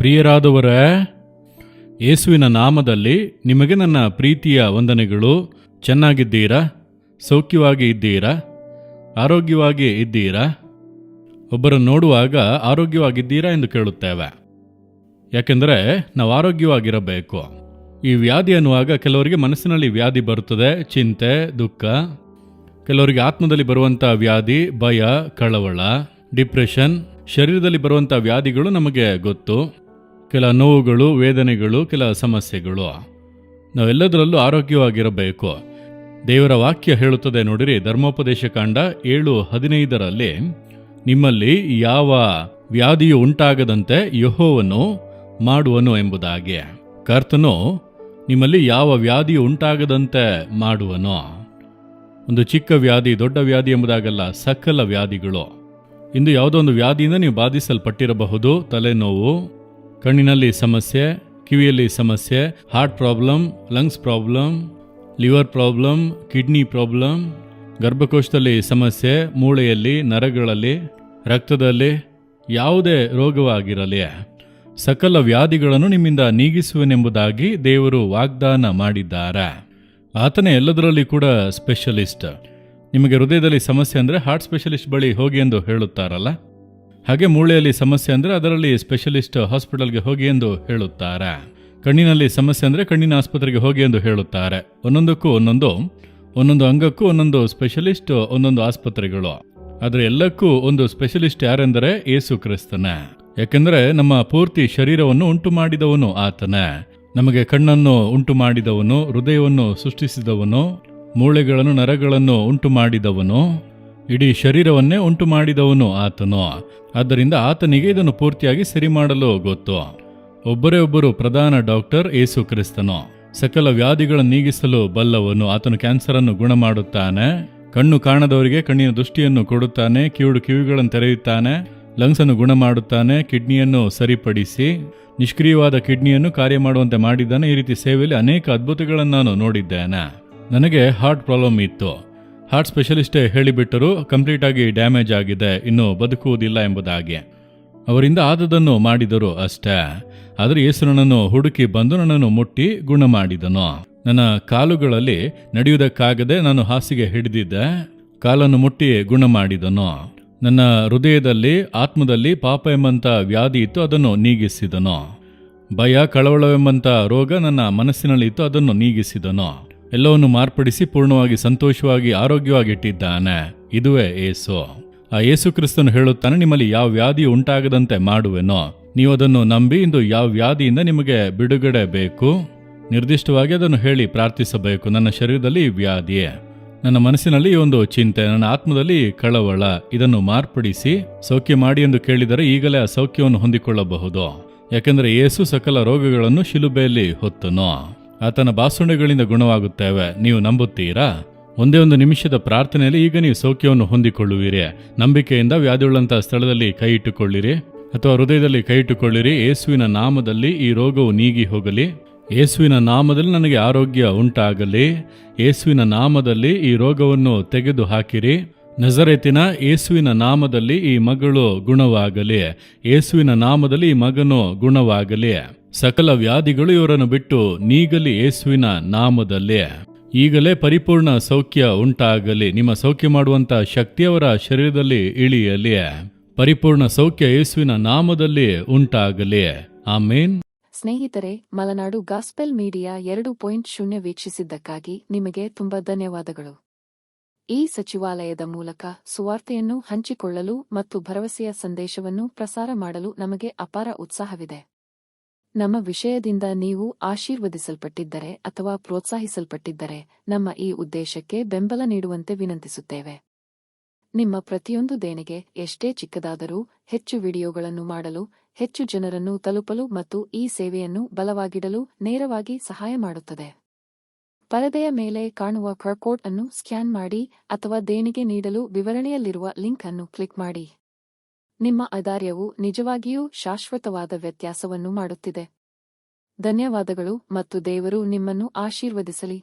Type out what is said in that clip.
ಪ್ರಿಯರಾದವರೇ, ಯೇಸುವಿನ ನಾಮದಲ್ಲಿ ನಿಮಗೆ ನನ್ನ ಪ್ರೀತಿಯ ವಂದನೆಗಳು. ಚೆನ್ನಾಗಿದ್ದೀರಾ? ಸೌಖ್ಯವಾಗಿ ಇದ್ದೀರಾ? ಆರೋಗ್ಯವಾಗಿ ಇದ್ದೀರಾ? ಒಬ್ಬರನ್ನು ನೋಡುವಾಗ ಆರೋಗ್ಯವಾಗಿದ್ದೀರಾ ಎಂದು ಕೇಳುತ್ತೇವೆ. ಯಾಕೆಂದರೆ ನಾವು ಆರೋಗ್ಯವಾಗಿರಬೇಕು. ಈ ವ್ಯಾಧಿ ಅನ್ನುವಾಗ ಕೆಲವರಿಗೆ ಮನಸ್ಸಿನಲ್ಲಿ ವ್ಯಾಧಿ ಬರುತ್ತದೆ, ಚಿಂತೆ, ದುಃಖ. ಕೆಲವರಿಗೆ ಆತ್ಮದಲ್ಲಿ ಬರುವಂಥ ವ್ಯಾಧಿ, ಭಯ, ಕಳವಳ, ಡಿಪ್ರೆಷನ್. ಶರೀರದಲ್ಲಿ ಬರುವಂಥ ವ್ಯಾಧಿಗಳು ನಮಗೆ ಗೊತ್ತು. ಕೆಲ ನೋವುಗಳು, ವೇದನೆಗಳು, ಕೆಲ ಸಮಸ್ಯೆಗಳು. ನಾವೆಲ್ಲದರಲ್ಲೂ ಆರೋಗ್ಯವಾಗಿರಬೇಕು. ದೇವರ ವಾಕ್ಯ ಹೇಳುತ್ತದೆ ನೋಡಿರಿ, ಧರ್ಮೋಪದೇಶ ಕಾಂಡ 7:15 ನಿಮ್ಮಲ್ಲಿ ಯಾವ ವ್ಯಾಧಿಯು ಉಂಟಾಗದಂತೆ ಯೆಹೋವನು ಮಾಡುವನು ಎಂಬುದಾಗಿ. ಕರ್ತನು ನಿಮ್ಮಲ್ಲಿ ಯಾವ ವ್ಯಾಧಿಯು ಉಂಟಾಗದಂತೆ ಮಾಡುವನು. ಒಂದು ಚಿಕ್ಕ ವ್ಯಾಧಿ, ದೊಡ್ಡ ವ್ಯಾಧಿ ಎಂಬುದಾಗಲ್ಲ, ಸಕಲ ವ್ಯಾಧಿಗಳು. ಇಂದು ಯಾವುದೋ ಒಂದು ವ್ಯಾಧಿಯಿಂದ ನೀವು ಬಾಧಿಸಲ್ಪಟ್ಟಿರಬಹುದು. ತಲೆನೋವು, ಕಣ್ಣಿನಲ್ಲಿ ಸಮಸ್ಯೆ, ಕಿವಿಯಲ್ಲಿ ಸಮಸ್ಯೆ, heart problem, lungs problem, liver problem, kidney problem, ಗರ್ಭಕೋಶದಲ್ಲಿ ಸಮಸ್ಯೆ, ಮೂಳೆಯಲ್ಲಿ, ನರಗಳಲ್ಲಿ, ರಕ್ತದಲ್ಲಿ, ಯಾವುದೇ ರೋಗವಾಗಿರಲಿ ಸಕಲ ವ್ಯಾಧಿಗಳನ್ನು ನಿಮ್ಮಿಂದ ನೀಗಿಸುವನೆಂಬುದಾಗಿ ದೇವರು ವಾಗ್ದಾನ ಮಾಡಿದ್ದಾರೆ. ಆತನೇ ಎಲ್ಲದರಲ್ಲಿ ಕೂಡ ಸ್ಪೆಷಲಿಸ್ಟ್. ನಿಮಗೆ ಹೃದಯದಲ್ಲಿ ಸಮಸ್ಯೆ ಅಂದರೆ ಹಾರ್ಟ್ ಸ್ಪೆಷಲಿಸ್ಟ್ ಬಳಿ ಹೋಗಿ ಎಂದು ಹೇಳುತ್ತಾರಲ್ಲ, ಹಾಗೆ ಮೂಳೆಯಲ್ಲಿ ಸಮಸ್ಯೆ ಅಂದರೆ ಅದರಲ್ಲಿ ಸ್ಪೆಷಲಿಸ್ಟ್ ಹಾಸ್ಪಿಟಲ್ಗೆ ಹೋಗಿ ಎಂದು ಹೇಳುತ್ತಾರೆ. ಕಣ್ಣಿನಲ್ಲಿ ಸಮಸ್ಯೆ ಅಂದರೆ ಕಣ್ಣಿನ ಆಸ್ಪತ್ರೆಗೆ ಹೋಗಿ ಎಂದು ಹೇಳುತ್ತಾರೆ. ಒಂದೊಂದಕ್ಕೂ ಒಂದೊಂದು ಅಂಗಕ್ಕೂ ಒಂದೊಂದು ಸ್ಪೆಷಲಿಸ್ಟ್, ಒಂದೊಂದು ಆಸ್ಪತ್ರೆಗಳು. ಆದರೆ ಎಲ್ಲಕ್ಕೂ ಒಂದು ಸ್ಪೆಷಲಿಸ್ಟ್ ಯಾರೆಂದರೆ ಯೇಸು ಕ್ರಿಸ್ತನೇ. ಯಾಕೆಂದರೆ ನಮ್ಮ ಪೂರ್ತಿ ಶರೀರವನ್ನು ಉಂಟು ಮಾಡಿದವನು ಆತನೇ. ನಮಗೆ ಕಣ್ಣನ್ನು ಉಂಟು ಮಾಡಿದವನು, ಹೃದಯವನ್ನು ಸೃಷ್ಟಿಸಿದವನು, ಮೂಳೆಗಳನ್ನು, ನರಗಳನ್ನು ಉಂಟು ಮಾಡಿದವನು, ಇಡೀ ಶರೀರವನ್ನೇ ಉಂಟು ಮಾಡಿದವನು ಆತನು. ಆದ್ದರಿಂದ ಆತನಿಗೆ ಇದನ್ನು ಪೂರ್ತಿಯಾಗಿ ಸರಿ ಮಾಡಲು ಗೊತ್ತು. ಒಬ್ಬರೇ ಒಬ್ಬರು ಪ್ರಧಾನ ಡಾಕ್ಟರ್ ಯೇಸು ಕ್ರಿಸ್ತನು. ಸಕಲ ವ್ಯಾಧಿಗಳನ್ನು ನೀಗಿಸಲು ಬಲ್ಲವನು. ಆತನು ಕ್ಯಾನ್ಸರನ್ನು ಗುಣ ಮಾಡುತ್ತಾನೆ, ಕಣ್ಣು ಕಾಣದವರಿಗೆ ಕಣ್ಣಿನ ದೃಷ್ಟಿಯನ್ನು ಕೊಡುತ್ತಾನೆ, ಕಿವಿಗಳನ್ನು ತೆರೆಯುತ್ತಾನೆ, ಲಂಗ್ಸ್ ಅನ್ನು ಗುಣ ಮಾಡುತ್ತಾನೆ, ಕಿಡ್ನಿಯನ್ನು ಸರಿಪಡಿಸಿ ನಿಷ್ಕ್ರಿಯವಾದ ಕಿಡ್ನಿಯನ್ನು ಕಾರ್ಯ ಮಾಡುವಂತೆ ಮಾಡಿದ್ದಾನೆ. ಈ ರೀತಿ ಸೇವೆಯಲ್ಲಿ ಅನೇಕ ಅದ್ಭುತಗಳನ್ನು ನಾನು ನೋಡಿದ್ದೇನೆ. ನನಗೆ ಹಾರ್ಟ್ ಪ್ರಾಬ್ಲಮ್ ಇತ್ತು. ಹಾರ್ಟ್ ಸ್ಪೆಷಲಿಸ್ಟೇ ಹೇಳಿಬಿಟ್ಟರು, ಕಂಪ್ಲೀಟ್ ಆಗಿ ಡ್ಯಾಮೇಜ್ ಆಗಿದೆ, ಇನ್ನು ಬದುಕುವುದಿಲ್ಲ ಎಂಬುದಾಗಿ. ಅವರಿಂದ ಆದದನ್ನು ಮಾಡಿದರು ಅಷ್ಟೇ. ಆದರೆ ಯೇಸು ನನ್ನನ್ನು ಹುಡುಕಿ ಬಂದು ನನ್ನನ್ನು ಮುಟ್ಟಿ ಗುಣ ಮಾಡಿದನು. ನನ್ನ ಕಾಲುಗಳಲ್ಲಿ ನಡೆಯುವುದಕ್ಕಾಗದೆ ನಾನು ಹಾಸಿಗೆ ಹಿಡಿದಿದ್ದೆ, ಕಾಲನ್ನು ಮುಟ್ಟಿ ಗುಣ ಮಾಡಿದನು. ನನ್ನ ಹೃದಯದಲ್ಲಿ, ಆತ್ಮದಲ್ಲಿ ಪಾಪ ಎಂಬಂಥ ವ್ಯಾಧಿ ಇತ್ತು, ಅದನ್ನು ನೀಗಿಸಿದನು. ಭಯ, ಕಳವಳವೆಂಬಂಥ ರೋಗ ನನ್ನ ಮನಸ್ಸಿನಲ್ಲಿ ಇತ್ತು, ಅದನ್ನು ನೀಗಿಸಿದನು. ಎಲ್ಲವನ್ನು ಮಾರ್ಪಡಿಸಿ ಪೂರ್ಣವಾಗಿ ಸಂತೋಷವಾಗಿ ಆರೋಗ್ಯವಾಗಿಟ್ಟಿದ್ದಾನೆ. ಇದುವೇ ಯೇಸು. ಆ ಯೇಸು ಕ್ರಿಸ್ತನು ಹೇಳುತ್ತಾನೆ, ನಿಮ್ಮಲ್ಲಿ ಯಾವ ವ್ಯಾಧಿ ಉಂಟಾಗದಂತೆ ಮಾಡುವೆನೋ. ನೀವು ಅದನ್ನು ನಂಬಿ ಇಂದು ಯಾವ ವ್ಯಾಧಿಯಿಂದ ನಿಮಗೆ ಬಿಡುಗಡೆ ಬೇಕು ನಿರ್ದಿಷ್ಟವಾಗಿ ಅದನ್ನು ಹೇಳಿ ಪ್ರಾರ್ಥಿಸಬೇಕು. ನನ್ನ ಶರೀರದಲ್ಲಿ ಈ ವ್ಯಾಧಿ, ನನ್ನ ಮನಸ್ಸಿನಲ್ಲಿ ಈ ಒಂದು ಚಿಂತೆ, ನನ್ನ ಆತ್ಮದಲ್ಲಿ ಕಳವಳ, ಇದನ್ನು ಮಾರ್ಪಡಿಸಿ ಸೌಖ್ಯ ಮಾಡಿ ಎಂದು ಕೇಳಿದರೆ ಈಗಲೇ ಆ ಸೌಖ್ಯವನ್ನು ಹೊಂದಿಕೊಳ್ಳಬಹುದು. ಯಾಕೆಂದರೆ ಯೇಸು ಸಕಲ ರೋಗಗಳನ್ನು ಶಿಲುಬೆಯಲ್ಲಿ ಹೊತ್ತನು. ಆತನ ಬಾಸುಂಡೆಗಳಿಂದ ಗುಣವಾಗುತ್ತೇವೆ. ನೀವು ನಂಬುತ್ತೀರಾ? ಒಂದೇ ಒಂದು ನಿಮಿಷದ ಪ್ರಾರ್ಥನೆಯಲ್ಲಿ ಈಗ ನೀವು ಸೌಖ್ಯವನ್ನು ಹೊಂದಿಕೊಳ್ಳುವಿರಿ. ನಂಬಿಕೆಯಿಂದ ವ್ಯಾಧಿಯುಳ್ಳಂತಹ ಸ್ಥಳದಲ್ಲಿ ಕೈ ಇಟ್ಟುಕೊಳ್ಳಿರಿ ಅಥವಾ ಹೃದಯದಲ್ಲಿ ಕೈ ಇಟ್ಟುಕೊಳ್ಳಿರಿ. ಯೇಸುವಿನ ನಾಮದಲ್ಲಿ ಈ ರೋಗವು ನೀಗಿ ಹೋಗಲಿ. ಯೇಸುವಿನ ನಾಮದಲ್ಲಿ ನನಗೆ ಆರೋಗ್ಯ ಉಂಟಾಗಲಿ. ಯೇಸುವಿನ ನಾಮದಲ್ಲಿ ಈ ರೋಗವನ್ನು ತೆಗೆದು ಹಾಕಿರಿ. ನಜರೇತಿನ ಯೇಸುವಿನ ನಾಮದಲ್ಲಿ ಈ ಮಗಳು ಗುಣವಾಗಲಿ. ಯೇಸುವಿನ ನಾಮದಲ್ಲಿ ಈ ಮಗನು ಗುಣವಾಗಲಿ. ಸಕಲ ವ್ಯಾಧಿಗಳು ಇವರನ್ನು ಬಿಟ್ಟು ನೀಗಲಿ ಯೇಸುವಿನ ನಾಮದಲ್ಲಿ. ಈಗಲೇ ಪರಿಪೂರ್ಣ ಸೌಖ್ಯ ಉಂಟಾಗಲಿ. ನಿಮ್ಮ ಸೌಖ್ಯ ಮಾಡುವಂಥ ಶಕ್ತಿ ಅವರ ಶರೀರದಲ್ಲಿ ಇಳಿಯಲಿ. ಪರಿಪೂರ್ಣ ಸೌಖ್ಯ ಯೇಸುವಿನ ನಾಮದಲ್ಲಿ ಉಂಟಾಗಲಿ. ಆಮೇನ್. ಸ್ನೇಹಿತರೆ, ಮಲೆನಾಡು ಗಾಸ್ಪೆಲ್ ಮೀಡಿಯಾ 2.0 ವೀಕ್ಷಿಸಿದ್ದಕ್ಕಾಗಿ ನಿಮಗೆ ತುಂಬಾ ಧನ್ಯವಾದಗಳು. ಈ ಸಚಿವಾಲಯದ ಮೂಲಕ ಸುವಾರ್ತೆಯನ್ನು ಹಂಚಿಕೊಳ್ಳಲು ಮತ್ತು ಭರವಸೆಯ ಸಂದೇಶವನ್ನು ಪ್ರಸಾರ ಮಾಡಲು ನಮಗೆ ಅಪಾರ ಉತ್ಸಾಹವಿದೆ. ನಮ್ಮ ವಿಷಯದಿಂದ ನೀವು ಆಶೀರ್ವದಿಸಲ್ಪಟ್ಟಿದ್ದರೆ ಅಥವಾ ಪ್ರೋತ್ಸಾಹಿಸಲ್ಪಟ್ಟಿದ್ದರೆ ನಮ್ಮ ಈ ಉದ್ದೇಶಕ್ಕೆ ಬೆಂಬಲ ನೀಡುವಂತೆ ವಿನಂತಿಸುತ್ತೇವೆ. ನಿಮ್ಮ ಪ್ರತಿಯೊಂದು ದೇಣಿಗೆ, ಎಷ್ಟೇ ಚಿಕ್ಕದಾದರೂ, ಹೆಚ್ಚು ವಿಡಿಯೋಗಳನ್ನು ಮಾಡಲು, ಹೆಚ್ಚು ಜನರನ್ನು ತಲುಪಲು ಮತ್ತು ಈ ಸೇವೆಯನ್ನು ಬಲವಾಗಿಡಲು ನೇರವಾಗಿ ಸಹಾಯ ಮಾಡುತ್ತದೆ. ಪರದೆಯ ಮೇಲೆ ಕಾಣುವ QR ಕೋಡ್ ಅನ್ನು ಸ್ಕ್ಯಾನ್ ಮಾಡಿ ಅಥವಾ ದೇಣಿಗೆ ನೀಡಲು ವಿವರಣೆಯಲ್ಲಿರುವ ಲಿಂಕ್ ಅನ್ನು ಕ್ಲಿಕ್ ಮಾಡಿ. ನಿಮ್ಮ ಔದಾರ್ಯವು ನಿಜವಾಗಿಯೂ ಶಾಶ್ವತವಾದ ವ್ಯತ್ಯಾಸವನ್ನು ಮಾಡುತ್ತಿದೆ. ಧನ್ಯವಾದಗಳು ಮತ್ತು ದೇವರು ನಿಮ್ಮನ್ನು ಆಶೀರ್ವದಿಸಲಿ.